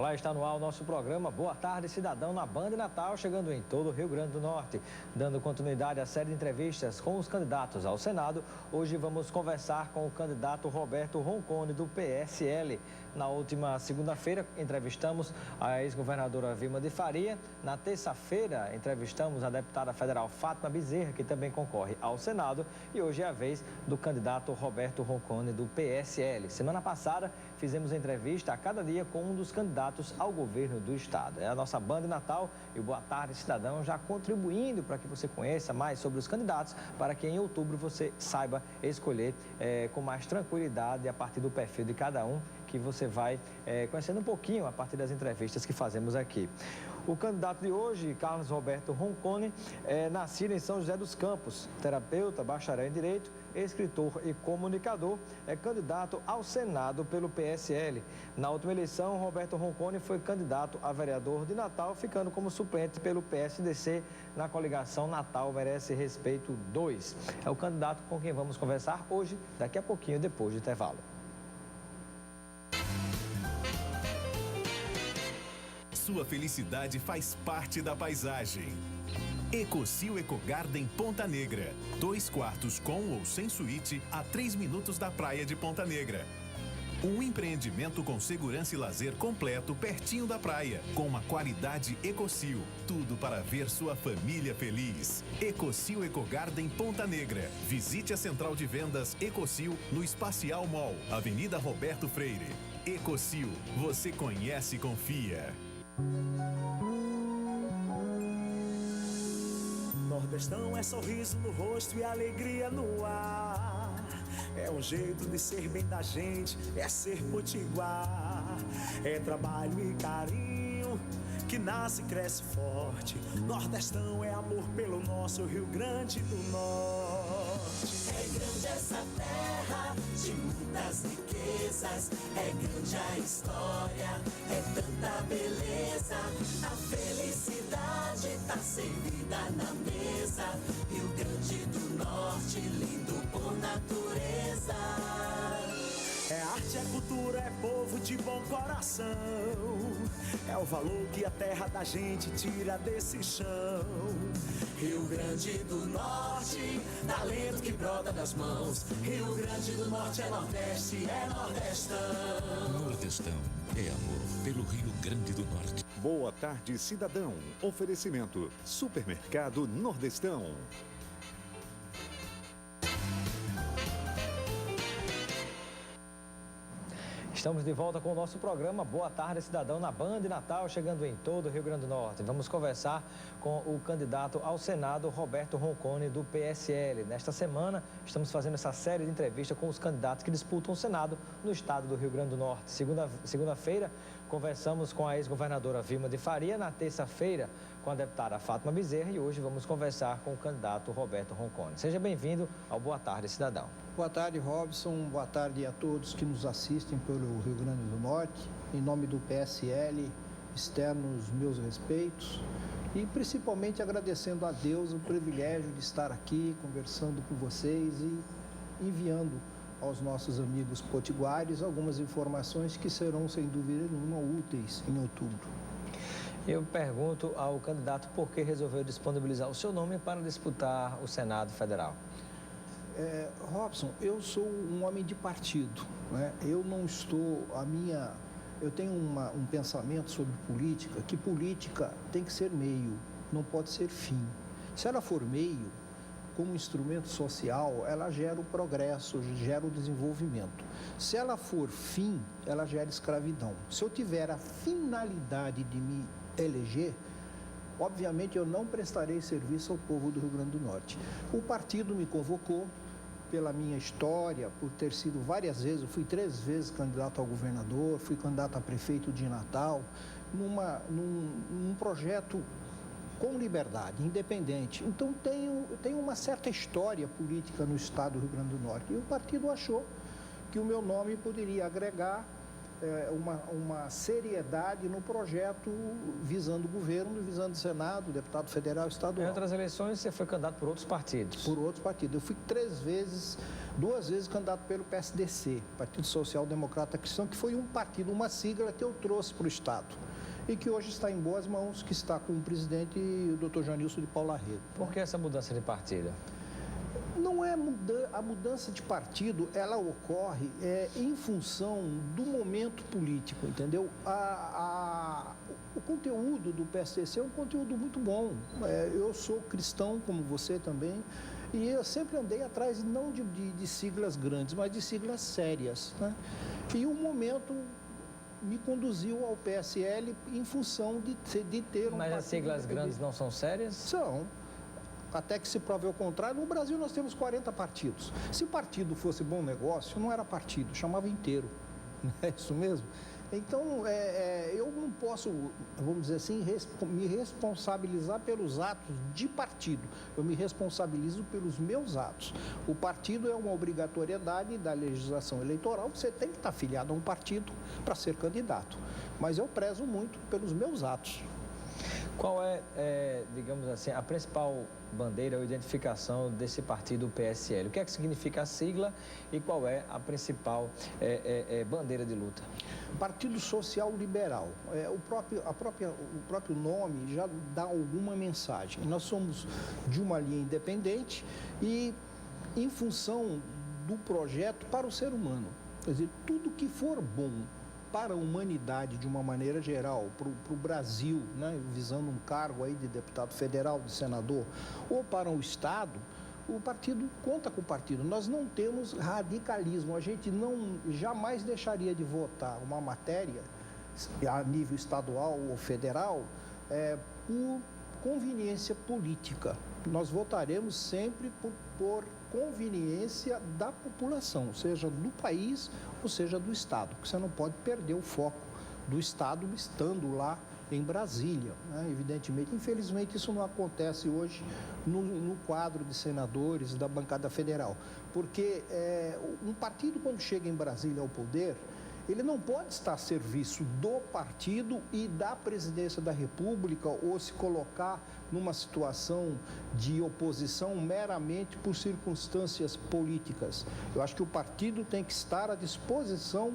Olá, está no ar o nosso programa Boa Tarde Cidadão na Band Natal, chegando em todo o Rio Grande do Norte. Dando continuidade à série de entrevistas com os candidatos ao Senado, hoje vamos conversar com o candidato Roberto Roncone, do PSL. Na última segunda-feira, entrevistamos a ex-governadora Vilma de Faria. Na terça-feira, entrevistamos a deputada federal Fátima Bezerra, que também concorre ao Senado. E hoje é a vez do candidato Roberto Roncone, do PSL. Semana passada, fizemos entrevista a cada dia com um dos candidatos ao governo do estado. É a nossa Band Natal e o Boa Tarde Cidadão já contribuindo para que você conheça mais sobre os candidatos, para que em outubro você saiba escolher com mais tranquilidade a partir do perfil de cada um, que você vai conhecendo um pouquinho a partir das entrevistas que fazemos aqui. O candidato de hoje, Carlos Roberto Roncone, é nascido em São José dos Campos, terapeuta, bacharel em Direito, escritor e comunicador, é candidato ao Senado pelo PSL. Na última eleição, Roberto Roncone foi candidato a vereador de Natal, ficando como suplente pelo PSDC na coligação Natal Merece Respeito 2. É o candidato com quem vamos conversar hoje, daqui a pouquinho, depois do intervalo. Sua felicidade faz parte da paisagem. Ecosil Ecogarden Ponta Negra. 2 quartos com ou sem suíte a 3 minutos da praia de Ponta Negra. Um empreendimento com segurança e lazer completo pertinho da praia, com uma qualidade Ecosil. Tudo para ver sua família feliz. Ecosil Ecogarden Ponta Negra. Visite a central de vendas Ecosil no Espacial Mall, Avenida Roberto Freire. Ecosil, você conhece e confia. Nordestão é sorriso no rosto e alegria no ar. É um jeito de ser bem da gente, é ser potiguar. É trabalho e carinho que nasce e cresce forte. Nordestão é amor pelo nosso Rio Grande do Norte. É grande essa terra de muitas riquezas, é grande a história, é tanta beleza. A felicidade tá servida na mesa. Rio Grande do Norte, lindo por natureza. É arte, é cultura, é povo de bom coração. É o valor que a terra da gente tira desse chão. Rio Grande do Norte, talento que brota das mãos. Rio Grande do Norte é Nordeste, é Nordestão. Nordestão é amor pelo Rio Grande do Norte. Boa tarde, cidadão. Oferecimento: Supermercado Nordestão. Estamos de volta com o nosso programa Boa Tarde Cidadão na Band Natal, chegando em todo o Rio Grande do Norte. Vamos conversar com o candidato ao Senado, Roberto Roncone, do PSL. Nesta semana, estamos fazendo essa série de entrevistas com os candidatos que disputam o Senado no estado do Rio Grande do Norte. Segunda-feira, conversamos com a ex-governadora Vilma de Faria, na terça-feira com a deputada Fátima Bezerra e hoje vamos conversar com o candidato Roberto Roncone. Seja bem-vindo ao Boa Tarde Cidadão. Boa tarde, Robson. Boa tarde a todos que nos assistem pelo Rio Grande do Norte. Em nome do PSL, externo os meus respeitos e principalmente agradecendo a Deus o privilégio de estar aqui conversando com vocês e enviando aos nossos amigos potiguares algumas informações que serão, sem dúvida nenhuma, úteis em outubro. Eu pergunto ao candidato por que resolveu disponibilizar o seu nome para disputar o Senado Federal. Robson, eu sou um homem de partido, né? Eu não estou, eu tenho um pensamento sobre política, que política tem que ser meio, não pode ser fim. Se ela for meio, como instrumento social, ela gera o progresso, gera o desenvolvimento. Se ela for fim, ela gera escravidão. Se eu tiver a finalidade de me eleger, obviamente eu não prestarei serviço ao povo do Rio Grande do Norte. O partido me convocou pela minha história, por ter sido várias vezes, eu fui 3 vezes candidato ao governador, fui candidato a prefeito de Natal, num projeto com liberdade, independente. Então eu tenho uma certa história política no estado do Rio Grande do Norte. E o partido achou que o meu nome poderia agregar uma seriedade no projeto visando o governo, visando o Senado, deputado federal e estadual. Em outras eleições, você foi candidato por outros partidos? Por outros partidos. Eu fui 3 vezes, 2 vezes candidato pelo PSDC, Partido Social Democrata Cristão, que foi um partido, uma sigla que eu trouxe para o Estado. E que hoje está em boas mãos, que está com o presidente, o Dr. Joanilson de Paula Rego. Por que essa mudança de partido? Não é a mudança de partido, ela ocorre em função do momento político, entendeu? O conteúdo do PSDC é um conteúdo muito bom. Eu sou cristão, como você também, e eu sempre andei atrás não de siglas grandes, mas de siglas sérias, né? E o momento me conduziu ao PSL em função de ter um... Mas as siglas grandes não são sérias? São. Até que se prove ao contrário, no Brasil nós temos 40 partidos. Se partido fosse bom negócio, não era partido, chamava inteiro. Não é isso mesmo? Então, eu não posso, vamos dizer assim, me responsabilizar pelos atos de partido. Eu me responsabilizo pelos meus atos. O partido é uma obrigatoriedade da legislação eleitoral. Você tem que estar afiliado a um partido para ser candidato. Mas eu prezo muito pelos meus atos. Qual é, digamos assim, a principal bandeira ou identificação desse partido PSL? O que é que significa a sigla e qual é a principal bandeira de luta? Partido Social Liberal. O próprio nome já dá alguma mensagem. Nós somos de uma linha independente e em função do projeto para o ser humano. Quer dizer, tudo que for bom para a humanidade de uma maneira geral, para o Brasil, né, visando um cargo aí de deputado federal, de senador, ou para o Estado, o partido conta com o partido. Nós não temos radicalismo, a gente jamais deixaria de votar uma matéria a nível estadual ou federal por conveniência política. Nós votaremos sempre por conveniência da população, seja do país ou seja do Estado, porque você não pode perder o foco do Estado estando lá em Brasília, né? Evidentemente, infelizmente isso não acontece hoje no quadro de senadores da bancada federal, porque um partido quando chega em Brasília ao poder, ele não pode estar a serviço do partido e da presidência da República ou se colocar numa situação de oposição meramente por circunstâncias políticas. Eu acho que o partido tem que estar à disposição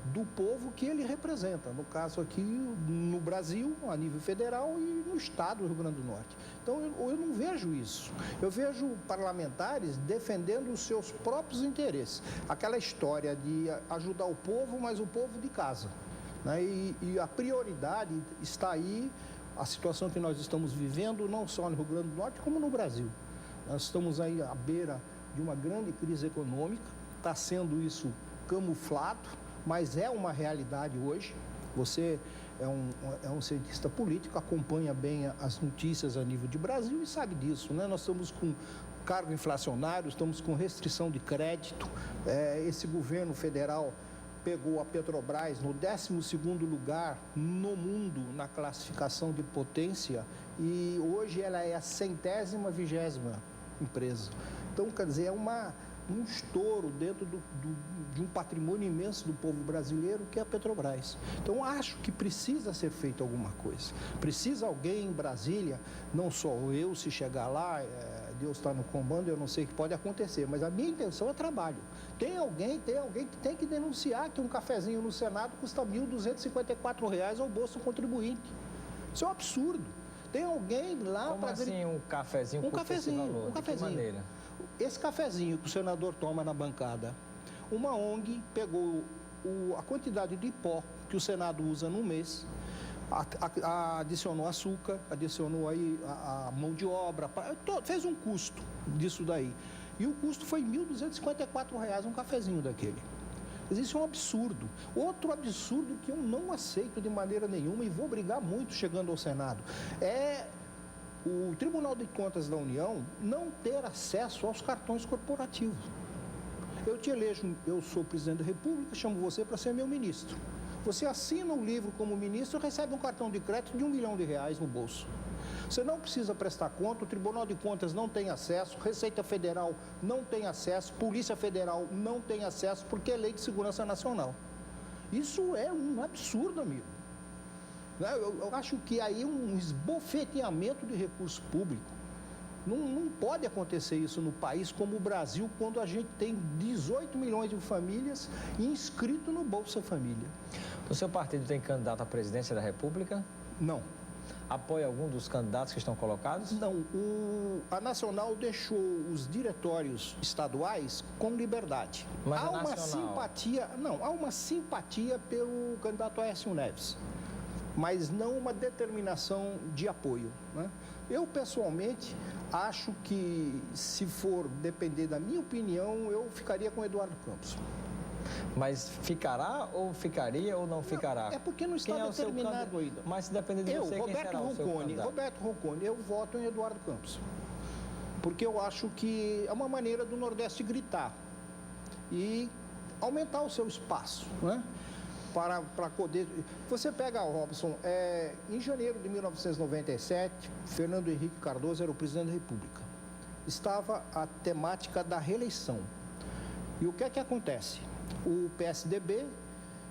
do povo que ele representa, no caso aqui no Brasil, a nível federal e no estado do Rio Grande do Norte. Então eu não vejo isso. Eu vejo parlamentares defendendo os seus próprios interesses. Aquela história de ajudar o povo, mas o povo de casa, né? E a prioridade está aí, a situação que nós estamos vivendo, não só no Rio Grande do Norte, como no Brasil. Nós estamos aí à beira de uma grande crise econômica, está sendo isso camuflado, mas é uma realidade hoje. Você é um cientista político, acompanha bem as notícias a nível de Brasil e sabe disso, né? Nós estamos com cargo inflacionário, estamos com restrição de crédito. Esse governo federal pegou a Petrobras no 12º lugar no mundo na classificação de potência e hoje ela é a 120ª empresa. Então, quer dizer, um estouro dentro de um patrimônio imenso do povo brasileiro que é a Petrobras. Então, acho que precisa ser feito alguma coisa. Precisa alguém em Brasília, não só eu, se chegar lá, Deus está no comando, eu não sei o que pode acontecer, mas a minha intenção é trabalho. Tem alguém que tem que denunciar que um cafezinho no Senado custa R$ 1.254 ao bolso do contribuinte. Isso é um absurdo. Tem alguém lá para... Como assim um cafezinho custa esse valor? Um cafezinho. De que maneira? Esse cafezinho que o senador toma na bancada, uma ONG pegou a quantidade de pó que o Senado usa no mês, adicionou açúcar, adicionou aí a mão de obra, fez um custo disso daí. E o custo foi R$ 1.254 um cafezinho daquele. Isso é um absurdo. Outro absurdo que eu não aceito de maneira nenhuma e vou brigar muito chegando ao Senado é o Tribunal de Contas da União não ter acesso aos cartões corporativos. Eu te elejo, eu sou presidente da República, chamo você para ser meu ministro. Você assina um livro como ministro e recebe um cartão de crédito de R$ 1 milhão no bolso. Você não precisa prestar conta, o Tribunal de Contas não tem acesso, Receita Federal não tem acesso, Polícia Federal não tem acesso, porque é Lei de Segurança Nacional. Isso é um absurdo, amigo. Eu acho que aí é um esbofeteamento de recurso público. Não pode acontecer isso no país como o Brasil, quando a gente tem 18 milhões de famílias inscritos no Bolsa Família. O seu partido tem candidato à presidência da República? Não. Apoia algum dos candidatos que estão colocados? Não. A Nacional deixou os diretórios estaduais com liberdade. Mas há uma simpatia pelo candidato Aécio Neves, mas não uma determinação de apoio, né? Eu, pessoalmente, acho que, se for depender da minha opinião, eu ficaria com Eduardo Campos. Mas ficará ou ficaria ou não ficará? É porque não está determinado ainda. Mas se depender de você, quem será o seu candidato? Roberto Ronconi, eu voto em Eduardo Campos. Porque eu acho que é uma maneira do Nordeste gritar e aumentar o seu espaço, né? Para poder... Você pega, Robson, em janeiro de 1997, Fernando Henrique Cardoso era o presidente da República. Estava a temática da reeleição. E o que é que acontece? O PSDB,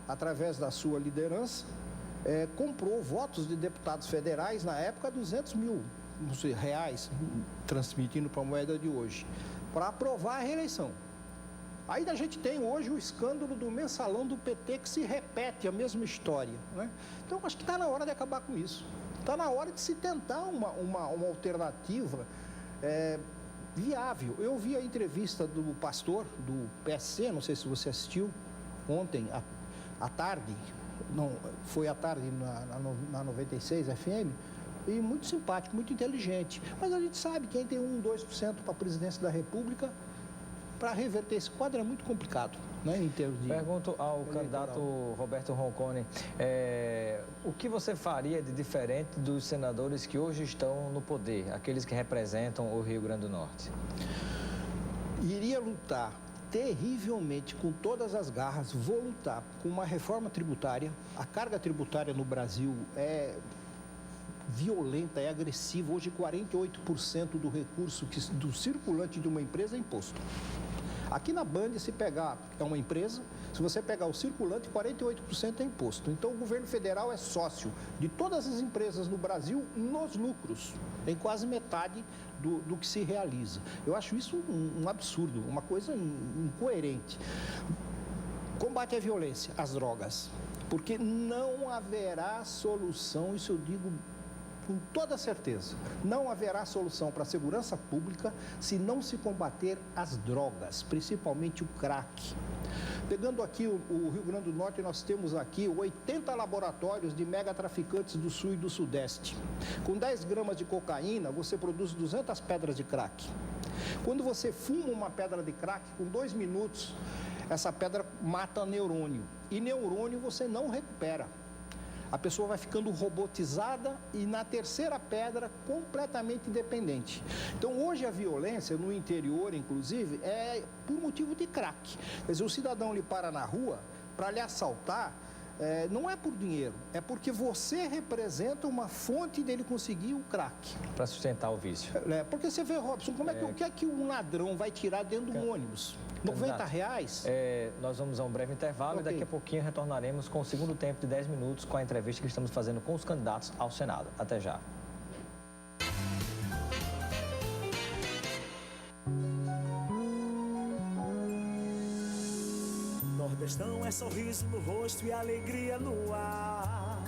através da sua liderança, comprou votos de deputados federais, na época, 200 mil reais, transmitindo para a moeda de hoje, para aprovar a reeleição. Aí a gente tem hoje o escândalo do mensalão do PT, que se repete a mesma história, né? Então, acho que está na hora de acabar com isso. Está na hora de se tentar uma alternativa viável. Eu vi a entrevista do pastor do PSC, não sei se você assistiu, ontem à tarde, não, foi à tarde na 96 FM, e muito simpático, muito inteligente. Mas a gente sabe que quem tem 2% para a presidência da República, para reverter esse quadro é muito complicado, né, em termos de... Pergunto ao candidato Roberto Ronconi, o que você faria de diferente dos senadores que hoje estão no poder, aqueles que representam o Rio Grande do Norte? Iria lutar terrivelmente, com todas as garras, vou lutar com uma reforma tributária. A carga tributária no Brasil é violenta, é agressiva. Hoje, 48% do recurso do circulante de uma empresa é imposto. Aqui na Band, se pegar, é uma empresa, se você pegar o circulante, 48% é imposto. Então, o governo federal é sócio de todas as empresas no Brasil nos lucros, em quase metade do que se realiza. Eu acho isso um absurdo, uma coisa incoerente. Combate à violência, às drogas, porque não haverá solução, isso eu digo com toda certeza, não haverá solução para a segurança pública se não se combater as drogas, principalmente o crack. Pegando aqui o Rio Grande do Norte, nós temos aqui 80 laboratórios de megatraficantes do Sul e do Sudeste. Com 10 gramas de cocaína, você produz 200 pedras de crack. Quando você fuma uma pedra de crack, com 2 minutos, essa pedra mata neurônio. E neurônio você não recupera. A pessoa vai ficando robotizada e, na terceira pedra, completamente dependente. Então, hoje a violência no interior, inclusive, é por motivo de crack. Quer dizer, o cidadão lhe para na rua para lhe assaltar, não é por dinheiro, é porque você representa uma fonte dele conseguir o crack. Para sustentar o vício. Porque você vê, Robson, o que é que um ladrão vai tirar dentro de um ônibus? R$90? Nós vamos a um breve intervalo e daqui a pouquinho retornaremos com o segundo tempo de 10 minutos com a entrevista que estamos fazendo com os candidatos ao Senado. Até já. Nordestão é sorriso no rosto e alegria no ar.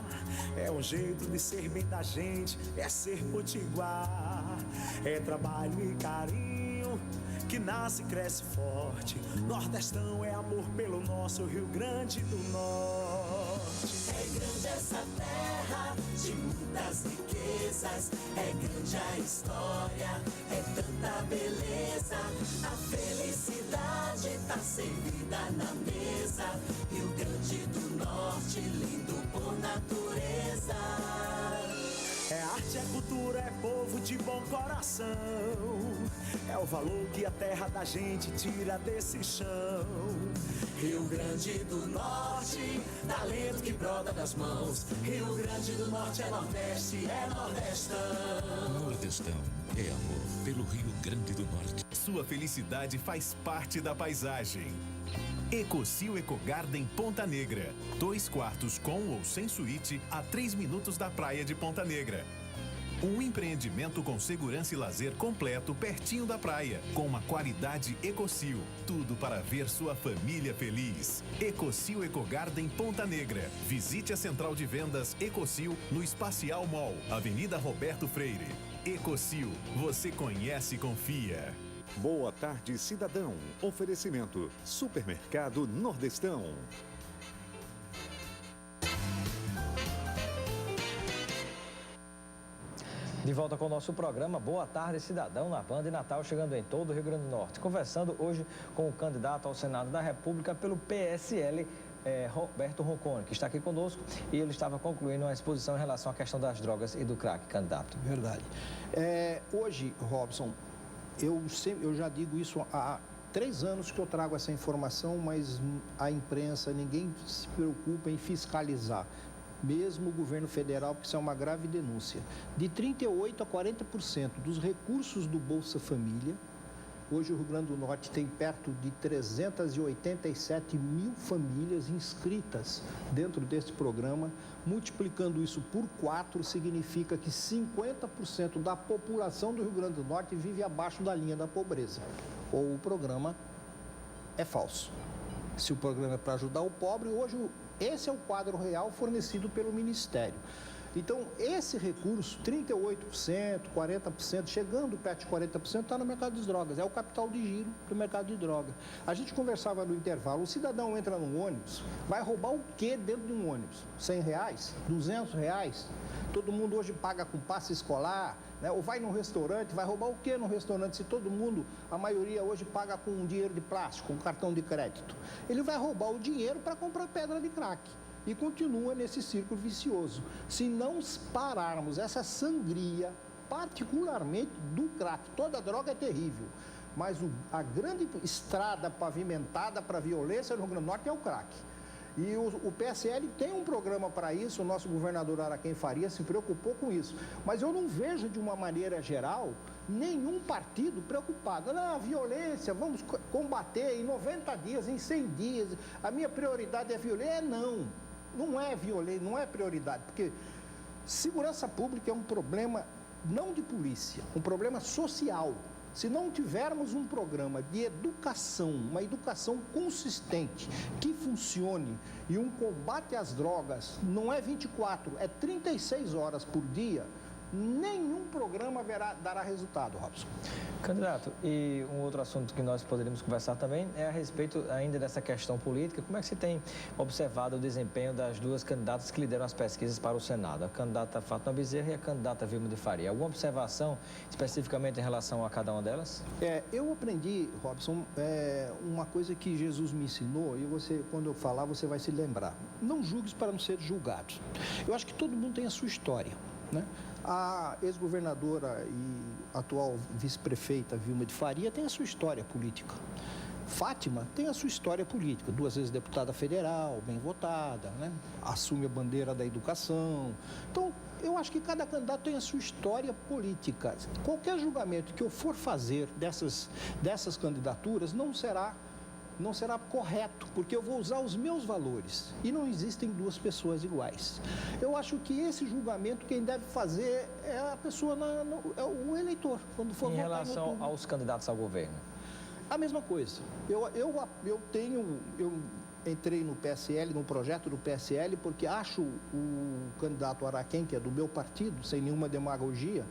É um jeito de ser bem da gente, é ser potiguar. É trabalho e carinho que nasce e cresce forte. Nordestão é amor pelo nosso Rio Grande do Norte. É grande essa terra de muitas riquezas. É grande a história, é tanta beleza. A felicidade tá servida na mesa. Rio Grande do Norte, lindo por natureza. É arte, é cultura. futuro é povo de bom coração. É o valor que a terra da gente tira desse chão. Rio Grande do Norte, talento que brota das mãos. Rio Grande do Norte é Nordeste, é Nordestão. Nordestão é amor pelo Rio Grande do Norte. Sua felicidade faz parte da paisagem. Ecosil Ecogarden Ponta Negra. 2 quartos com ou sem suíte a 3 minutos da praia de Ponta Negra. Um empreendimento com segurança e lazer completo pertinho da praia, com uma qualidade Ecosil. Tudo para ver sua família feliz. Ecosil Ecogarden Ponta Negra. Visite a central de vendas Ecosil no Espacial Mall, Avenida Roberto Freire. Ecosil, você conhece e confia. Boa tarde, cidadão. Oferecimento: Supermercado Nordestão. De volta com o nosso programa Boa Tarde, Cidadão, na Band e Natal, chegando em todo o Rio Grande do Norte. Conversando hoje com o candidato ao Senado da República pelo PSL, Roberto Roncone, que está aqui conosco, e ele estava concluindo uma exposição em relação à questão das drogas e do crack, candidato. Verdade. Hoje, Robson, eu já digo isso há 3 anos que eu trago essa informação, mas a imprensa, ninguém se preocupa em fiscalizar. Mesmo o governo federal, porque isso é uma grave denúncia. De 38% a 40% dos recursos do Bolsa Família, hoje o Rio Grande do Norte tem perto de 387 mil famílias inscritas dentro desse programa. Multiplicando isso por 4, significa que 50% da população do Rio Grande do Norte vive abaixo da linha da pobreza. Ou o programa é falso. Se o programa é para ajudar o pobre, hoje esse é o quadro real fornecido pelo Ministério. Então, esse recurso, 38%, 40%, chegando perto de 40%, está no mercado de drogas. É o capital de giro do mercado de droga. A gente conversava no intervalo, o cidadão entra num ônibus, vai roubar o quê dentro de um ônibus? R$100? R$200? Todo mundo hoje paga com passe escolar, né? Ou vai num restaurante, vai roubar o quê no restaurante? Se todo mundo, a maioria hoje paga com dinheiro de plástico, com cartão de crédito. Ele vai roubar o dinheiro para comprar pedra de crack. E continua nesse círculo vicioso. Se não pararmos essa sangria, particularmente do crack, toda droga é terrível, mas a grande estrada pavimentada para a violência no Rio Grande do Norte é o crack. E o PSL tem um programa para isso, o nosso governador Araquém Faria se preocupou com isso. Mas eu não vejo, de uma maneira geral, nenhum partido preocupado. Não, a violência, vamos combater em 90 dias, em 100 dias, a minha prioridade é violência. Não é violência, não é prioridade, porque segurança pública é um problema não de polícia, um problema social. Se não tivermos um programa de educação, uma educação consistente, que funcione, e um combate às drogas, não é 24, é 36 horas por dia, nenhum programa dará resultado, Robson. Candidato, e um outro assunto que nós poderíamos conversar também é a respeito ainda dessa questão política. Como é que você tem observado o desempenho das duas candidatas que lideram as pesquisas para o Senado? A candidata Fátima Bezerra e a candidata Vilma de Faria. Alguma observação especificamente em relação a cada uma delas? Eu aprendi, Robson, uma coisa que Jesus me ensinou, e você, quando eu falar, você vai se lembrar. Não julgues para não ser julgado. Eu acho que todo mundo tem a sua história, né? A ex-governadora e atual vice-prefeita Vilma de Faria tem a sua história política. Fátima tem a sua história política, 2 vezes deputada federal, bem votada, né? Assume a bandeira da educação. Então, eu acho que cada candidato tem a sua história política. Qualquer julgamento que eu for fazer dessas candidaturas não será correto, porque eu vou usar os meus valores e não existem 2 pessoas iguais. Eu acho que esse julgamento quem deve fazer é a pessoa, é o eleitor, quando for votar. Em relação aos candidatos ao governo? A mesma coisa. Eu entrei no PSL, no projeto do PSL, porque acho o candidato Araquém, que é do meu partido, sem nenhuma demagogia,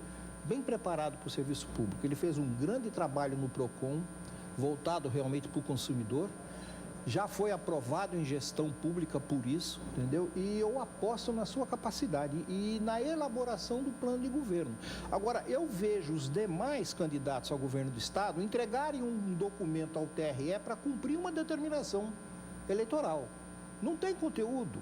bem preparado para o serviço público. Ele fez um grande trabalho no PROCON, voltado realmente para o consumidor, já foi aprovado em gestão pública por isso, entendeu? E eu aposto na sua capacidade e na elaboração do plano de governo. Agora, eu vejo os demais candidatos ao governo do Estado entregarem um documento ao TRE para cumprir uma determinação eleitoral. Não tem conteúdo.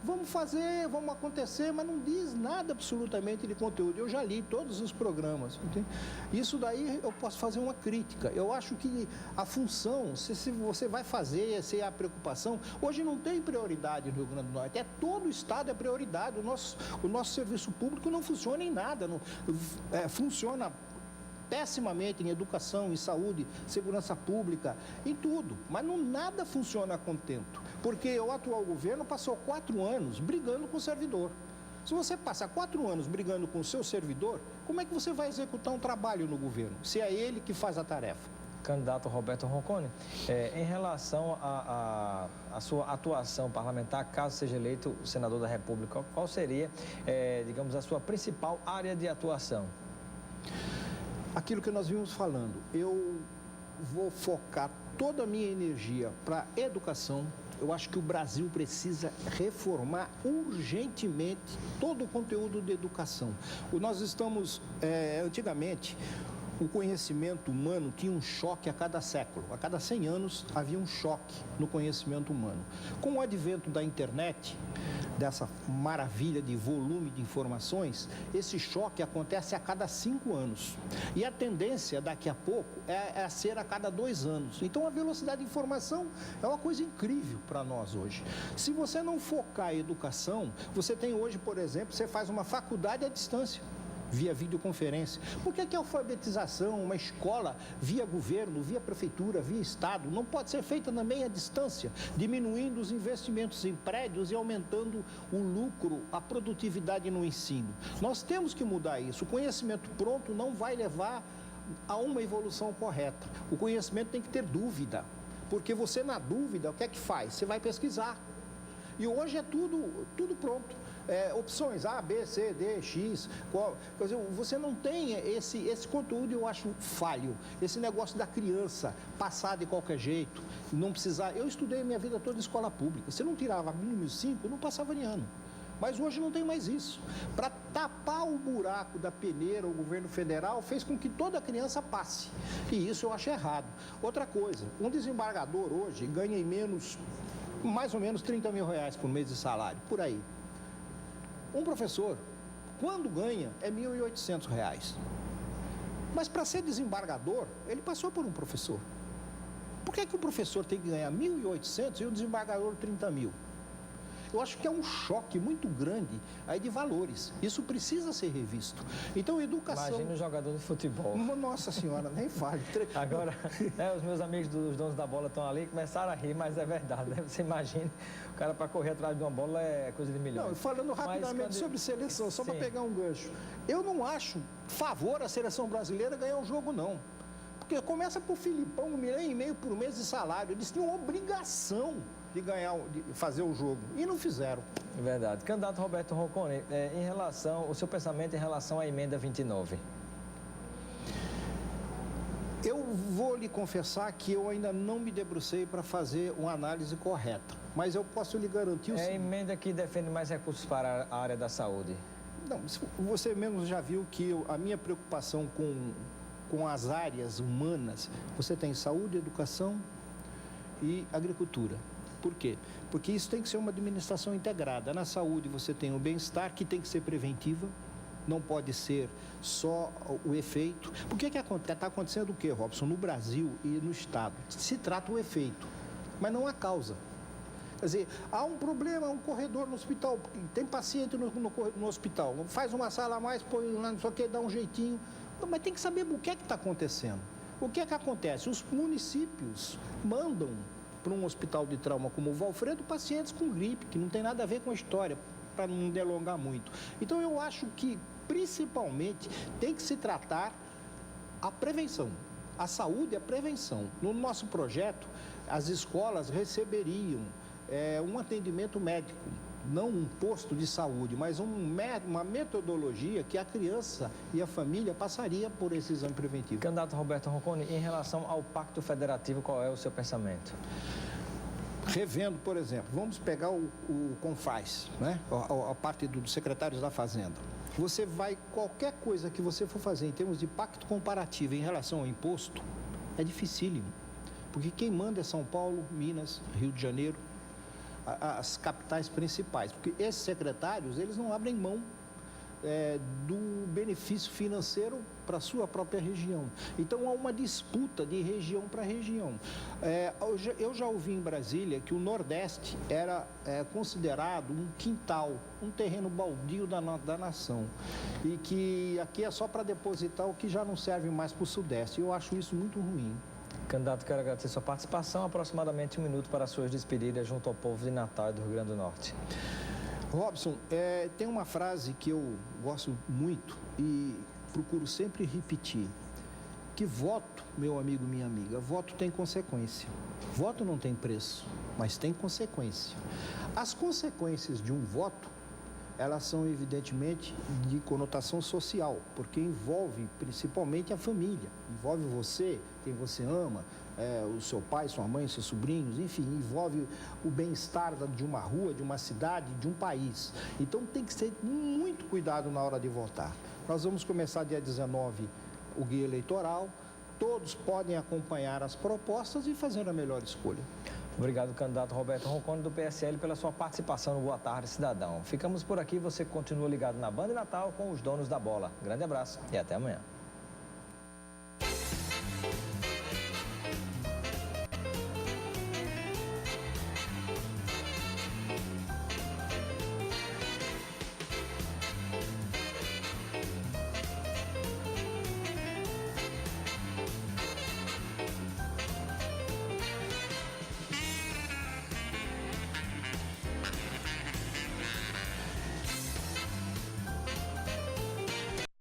vamos fazer, vamos acontecer, mas não diz nada absolutamente de conteúdo. Eu já li todos os programas. Entende? Isso daí eu posso fazer uma crítica. Eu acho que a função, se você vai fazer, se é a preocupação, hoje não tem prioridade no Rio Grande do Norte. Todo o estado é prioridade. O nosso serviço público não funciona em nada. Funciona pessimamente em educação, em saúde, segurança pública, em tudo. Mas nada funciona a contento. Porque o atual governo passou 4 anos brigando com o servidor. Se você passar 4 anos brigando com o seu servidor, como é que você vai executar um trabalho no governo? Se é ele que faz a tarefa. Candidato Roberto Roncone, em relação à sua atuação parlamentar, caso seja eleito senador da República, qual seria, digamos, a sua principal área de atuação? Aquilo que nós vimos falando, eu vou focar toda a minha energia para a educação. Eu acho que o Brasil precisa reformar urgentemente todo o conteúdo de educação. Nós estamos, antigamente, o conhecimento humano tinha um choque a cada século. A cada 100 anos havia um choque no conhecimento humano. Com o advento da internet, dessa maravilha de volume de informações, esse choque acontece a cada 5 anos. E a tendência daqui a pouco é ser a cada 2 anos. Então a velocidade de informação é uma coisa incrível para nós hoje. Se você não focar em educação, você tem hoje, por exemplo, você faz uma faculdade à distância, via videoconferência. Por que a alfabetização, uma escola via governo, via prefeitura, via estado, não pode ser feita também à distância, diminuindo os investimentos em prédios e aumentando o lucro, a produtividade no ensino? Nós temos que mudar isso. O conhecimento pronto não vai levar a uma evolução correta. O conhecimento tem que ter dúvida, porque você, na dúvida, o que é que faz? Você vai pesquisar. E hoje é tudo pronto. Opções A, B, C, D, X, quer dizer, você não tem esse conteúdo, eu acho falho. Esse negócio da criança passar de qualquer jeito, não precisar. Eu estudei a minha vida toda em escola pública. Se eu não tirava mínimo 5, não passava de ano. Mas hoje não tem mais isso. Para tapar o buraco da peneira, o governo federal fez com que toda criança passe. E isso eu acho errado. Outra coisa, um desembargador hoje ganha em menos, mais ou menos R$30 mil por mês de salário, por aí. Um professor, quando ganha, é R$1.800. Mas para ser desembargador, ele passou por um professor. Por que o professor tem que ganhar R$1.800 e o desembargador R$30 mil? Eu acho que é um choque muito grande aí de valores. Isso precisa ser revisto. Então, educação... Imagina um jogador de futebol. Nossa senhora, nem fale. Agora, os meus amigos dos donos da bola estão ali e começaram a rir, mas é verdade, né? Você imagina, o cara para correr atrás de uma bola é coisa de milhões. Não, falando rapidamente sobre seleção, só para pegar um gancho. Eu não acho favor a seleção brasileira ganhar um jogo, não. Porque começa por Filipão, R$1,5 milhão por mês de salário. Eles tinham obrigação de ganhar, de fazer o jogo, e não fizeram. Verdade. Candidato Roberto Roncone, o seu pensamento em relação à emenda 29? Eu vou lhe confessar que eu ainda não me debrucei para fazer uma análise correta, mas eu posso lhe garantir o seguinte. É a emenda que defende mais recursos para a área da saúde. Não, você mesmo já viu que a minha preocupação com as áreas humanas, você tem saúde, educação e agricultura. Por quê? Porque isso tem que ser uma administração integrada. Na saúde você tem o bem-estar, que tem que ser preventiva, não pode ser só o efeito. Por que está acontecendo o quê, Robson? No Brasil e no Estado, se trata o efeito, mas não a causa. Quer dizer, há um problema, um corredor no hospital, tem paciente no hospital, faz uma sala a mais, põe lá, não sei o que, dá um jeitinho. Mas tem que saber o que está acontecendo. O que acontece? Os municípios mandam para um hospital de trauma como o Valfredo pacientes com gripe, que não tem nada a ver com a história, para não delongar muito. Então, eu acho que, principalmente, tem que se tratar a prevenção. A saúde é a prevenção. No nosso projeto, as escolas receberiam um atendimento médico, não um posto de saúde, mas uma metodologia que a criança e a família passaria por esse exame preventivo. Candidato Roberto Roncone, em relação ao Pacto Federativo, qual é o seu pensamento? Revendo, por exemplo, vamos pegar o CONFAS, né? A parte dos secretários da Fazenda. Você vai, qualquer coisa que você for fazer em termos de pacto comparativo em relação ao imposto, é dificílimo. Porque quem manda é São Paulo, Minas, Rio de Janeiro. as capitais principais, porque esses secretários, eles não abrem mão do benefício financeiro para a sua própria região. Então, há uma disputa de região para região. Eu já ouvi em Brasília que o Nordeste era considerado um quintal, um terreno baldio da nação, e que aqui é só para depositar o que já não serve mais para o Sudeste. Eu acho isso muito ruim. Candidato, quero agradecer sua participação. Aproximadamente 1 minuto para as suas despedidas junto ao povo de Natal e do Rio Grande do Norte. Robson, tem uma frase que eu gosto muito e procuro sempre repetir, que voto, meu amigo, minha amiga, voto tem consequência. Voto não tem preço, mas tem consequência. As consequências de um voto, elas são evidentemente de conotação social, porque envolve principalmente a família, envolve você, quem você ama, o seu pai, sua mãe, seus sobrinhos, enfim, envolve o bem-estar de uma rua, de uma cidade, de um país. Então tem que ter muito cuidado na hora de votar. Nós vamos começar dia 19 o guia eleitoral, todos podem acompanhar as propostas e fazer a melhor escolha. Obrigado, candidato Roberto Roncone, do PSL, pela sua participação no Boa Tarde, Cidadão. Ficamos por aqui, você continua ligado na Band Natal com os donos da bola. Grande abraço e até amanhã.